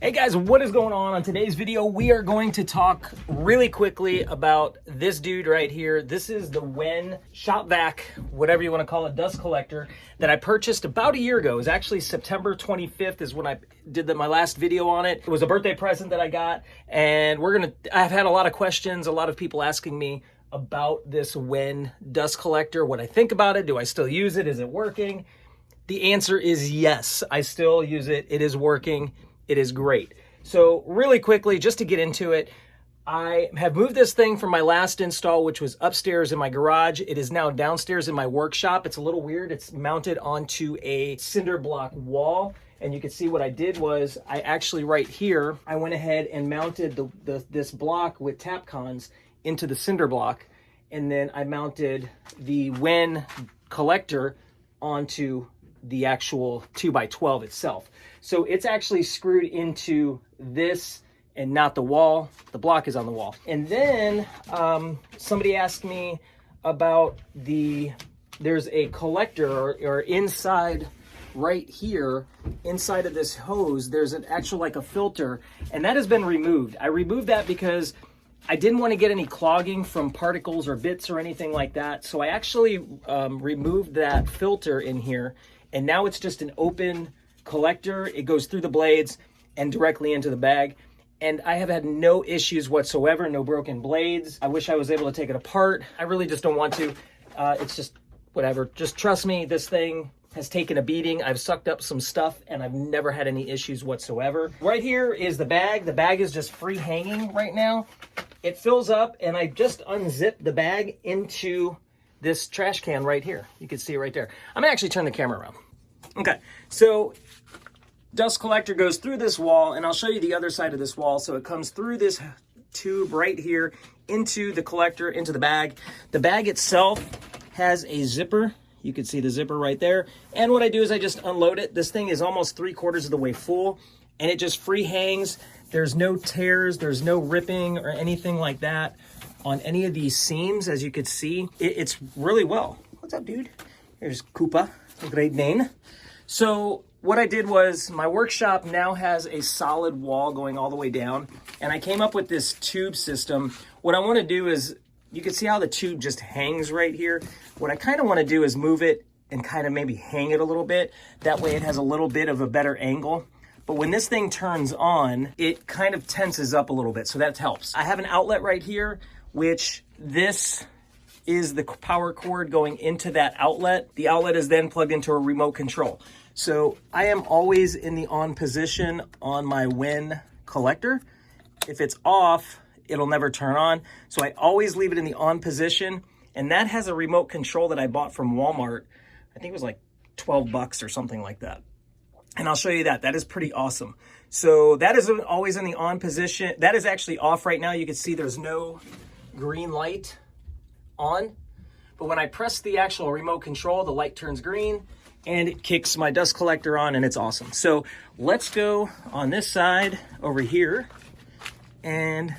Hey guys, what is going on? On today's video, we are going to talk really quickly about this dude right here. This is the WEN shop vac, whatever you want to call it, dust collector that I purchased about a year ago. It was actually September 25th is when I did my last video on it. It was a birthday present that I got, and I've had a lot of questions, a lot of people asking me about this WEN dust collector, what I think about it, do I still use it, is it working? The answer is yes, I still use it, it is working. It is great. So really quickly, just to get into it, I have moved this thing from my last install, which was upstairs in my garage. It is now downstairs in my workshop. It's a little weird. It's mounted onto a cinder block wall. And you can see what I did was I actually right here, I went ahead and mounted this block with Tapcons into the cinder block. And then I mounted the WEN collector onto the actual 2x12 itself. So it's actually screwed into this and not the wall. The block is on the wall. And then somebody asked me about there's a collector or inside right here, inside of this hose, there's an actual like a filter, and that has been removed. I removed that because I didn't want to get any clogging from particles or bits or anything like that. So I actually removed that filter in here, and now it's just an open collector. It goes through the blades and directly into the bag. And I have had no issues whatsoever, no broken blades. I wish I was able to take it apart. I really just don't want to. It's just whatever. Just trust me, this thing has taken a beating. I've sucked up some stuff and I've never had any issues whatsoever. Right here is the bag. The bag is just free hanging right now. It fills up and I just unzipped the bag into this trash can right here. You can see it right there. I'm gonna actually turn the camera around. Okay, so dust collector goes through this wall, and I'll show you the other side of this wall. So it comes through this tube right here into the collector, into the bag. The bag itself has a zipper. You can see the zipper right there. And what I do is I just unload it. This thing is almost 3/4 of the way full, and it just free hangs. There's no tears, there's no ripping or anything like that on any of these seams. As you can see, it's really well. What's up, dude? Here's Koopa, a great Dane. So what I did was my workshop now has a solid wall going all the way down, and I came up with this tube system. What I want to do is, you can see how the tube just hangs right here. What I kind of want to do is move it and kind of maybe hang it a little bit. That way it has a little bit of a better angle. But when this thing turns on, it kind of tenses up a little bit, so that helps. I have an outlet right here, which this is the power cord going into that outlet. The outlet is then plugged into a remote control. So I am always in the on position on my WEN collector. If it's off, it'll never turn on. So I always leave it in the on position. And that has a remote control that I bought from Walmart. I think it was like 12 bucks or something like that. And I'll show you that. That is pretty awesome. So that is always in the on position. That is actually off right now. You can see there's no green light on. But when I press the actual remote control, the light turns green and it kicks my dust collector on, and it's awesome. So let's go on this side over here. And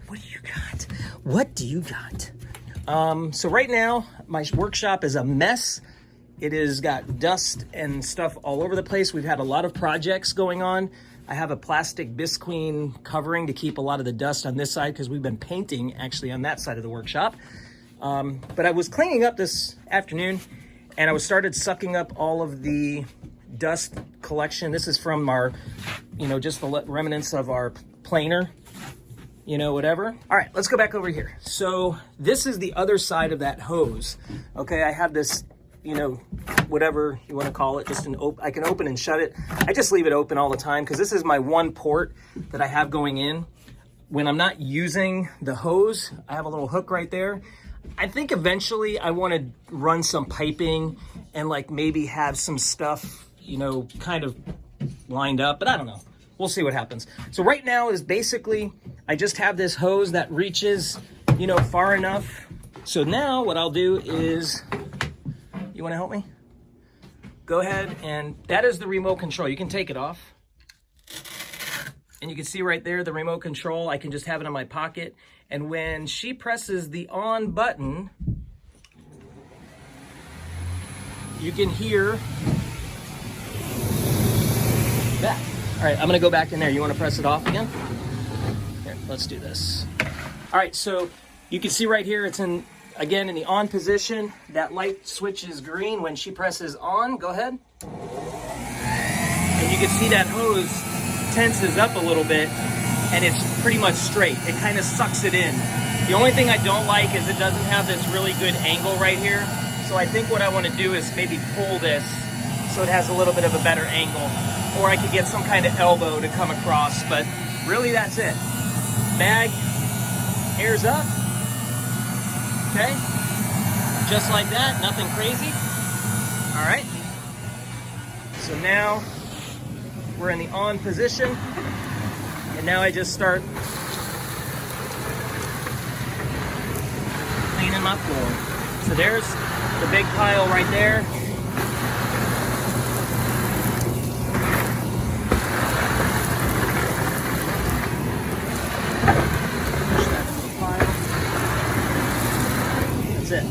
what do you got? What do you got? So right now, my workshop is a mess. It has got dust and stuff all over the place. We've had a lot of projects going on. I have a plastic bisqueen covering to keep a lot of the dust on this side because we've been painting actually on that side of the workshop. But I was cleaning up this afternoon and I started sucking up all of the dust collection. This is from our, just the remnants of our planer, whatever. All right, let's go back over here. So this is the other side of that hose. Okay, I have this, whatever you want to call it, just I can open and shut it. I just leave it open all the time because this is my one port that I have going in. When I'm not using the hose, I have a little hook right there. I think eventually I want to run some piping and like maybe have some stuff, kind of lined up, but I don't know. We'll see what happens. So right now is basically, I just have this hose that reaches, far enough. So now what I'll do is, you want to help me? Go ahead, and that is the remote control. You can take it off. And you can see right there, the remote control, I can just have it in my pocket. And when she presses the on button, you can hear that. All right, I'm gonna go back in there. You wanna press it off again? Here, let's do this. All right, so you can see right here, it's again in the on position. That light switch is green when she presses on. Go ahead. And you can see that hose tenses up a little bit, and it's pretty much straight. It kind of sucks it in. The only thing I don't like is it doesn't have this really good angle right here. So I think what I want to do is maybe pull this so it has a little bit of a better angle, or I could get some kind of elbow to come across, but really that's it. Bag, airs up, okay? Just like that, nothing crazy. All right. So now we're in the on position, and now I just start cleaning my floor. So there's the big pile right there. Push that into the pile. That's it.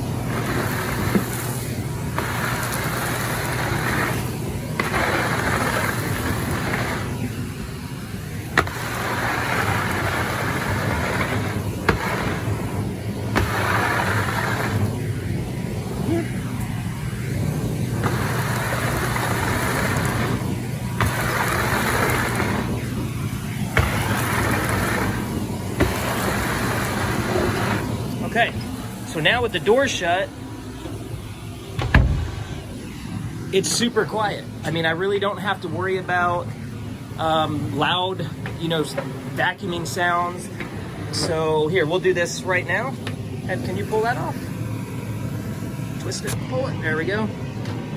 Okay, so now with the door shut, it's super quiet. I mean, I really don't have to worry about loud, vacuuming sounds. So here, we'll do this right now. And can you pull that off? Twist it, pull it, there we go.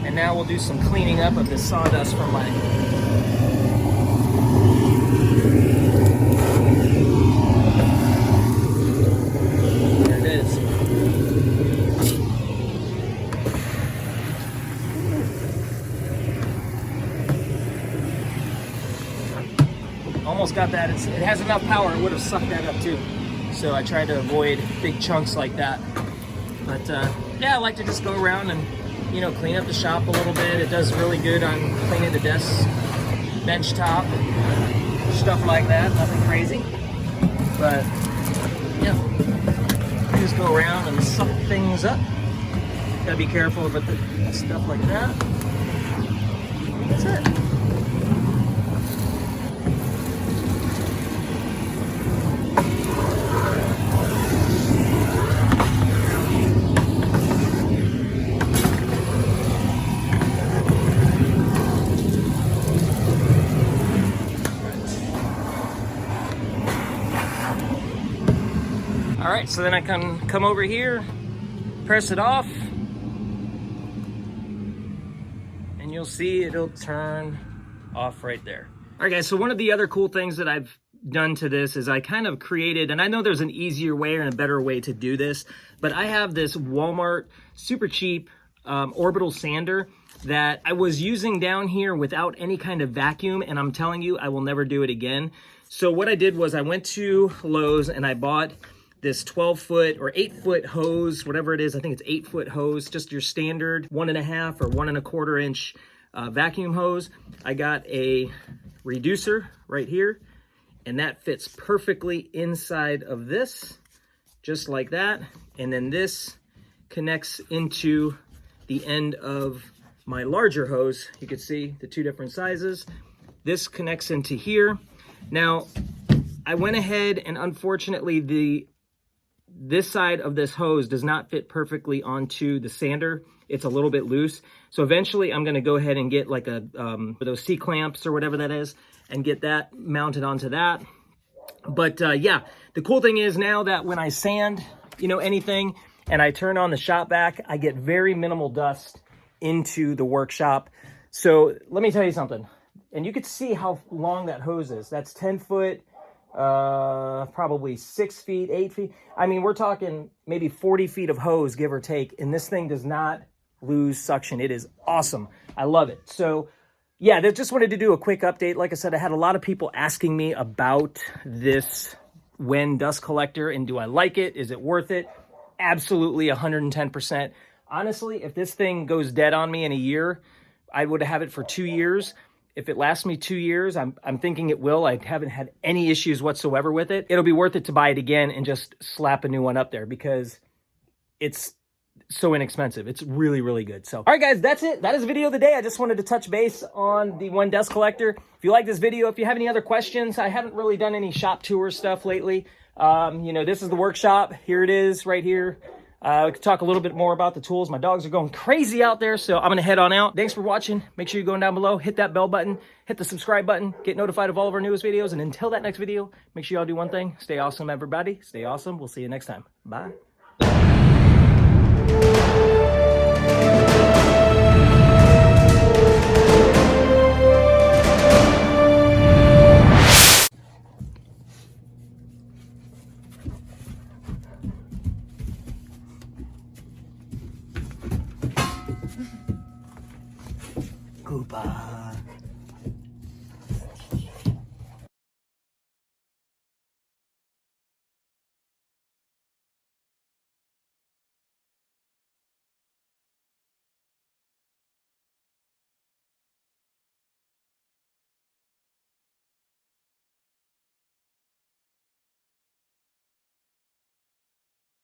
And now we'll do some cleaning up of the sawdust from my almost got that. It has enough power, it would have sucked that up too. So I try to avoid big chunks like that. But yeah, I like to just go around and, clean up the shop a little bit. It does really good on cleaning the desk, bench top, stuff like that. Nothing crazy. But yeah, just go around and suck things up. Gotta be careful about the stuff like that. That's it. All right, so then I can come over here, press it off, and you'll see it'll turn off right there. All right, guys, so one of the other cool things that I've done to this is I kind of created, and I know there's an easier way and a better way to do this, but I have this Walmart super cheap orbital sander that I was using down here without any kind of vacuum, and I'm telling you, I will never do it again. So what I did was I went to Lowe's and I bought this 12-foot or 8-foot hose, whatever it is. I think it's 8-foot hose, just your standard 1.5 or 1.25 inch vacuum hose. I got a reducer right here, and that fits perfectly inside of this, just like that. And then this connects into the end of my larger hose. You can see the two different sizes. This connects into here. Now, I went ahead and unfortunately this side of this hose does not fit perfectly onto the sander. It's a little bit loose. So eventually I'm gonna go ahead and get like those C-clamps or whatever that is and get that mounted onto that. But yeah, the cool thing is now that when I sand, anything and I turn on the shop vac, I get very minimal dust into the workshop. So let me tell you something. And you could see how long that hose is. That's 10 foot, probably 6 feet, 8 feet. I mean, we're talking maybe 40 feet of hose, give or take, and this thing does not lose suction. It is awesome. I love it. So yeah, I just wanted to do a quick update. Like I said, I had a lot of people asking me about this WEN dust collector and do I like it? Is it worth it? Absolutely 110%. Honestly, if this thing goes dead on me in a year, I would have it for 2 years. If it lasts me 2 years, I'm thinking it will. I haven't had any issues whatsoever with it. It'll be worth it to buy it again and just slap a new one up there because it's so inexpensive. It's really, really good. So, all right, guys, that's it. That is the video of the day. I just wanted to touch base on the WEN dust collector. If you like this video, if you have any other questions, I haven't really done any shop tour stuff lately. You know, this is the workshop. Here it is right here. We could talk a little bit more about the tools. My dogs are going crazy out there, so I'm going to head on out. Thanks for watching. Make sure you're going down below. Hit that bell button. Hit the subscribe button. Get notified of all of our newest videos. And until that next video, make sure y'all do one thing. Stay awesome, everybody. Stay awesome. We'll see you next time. Bye.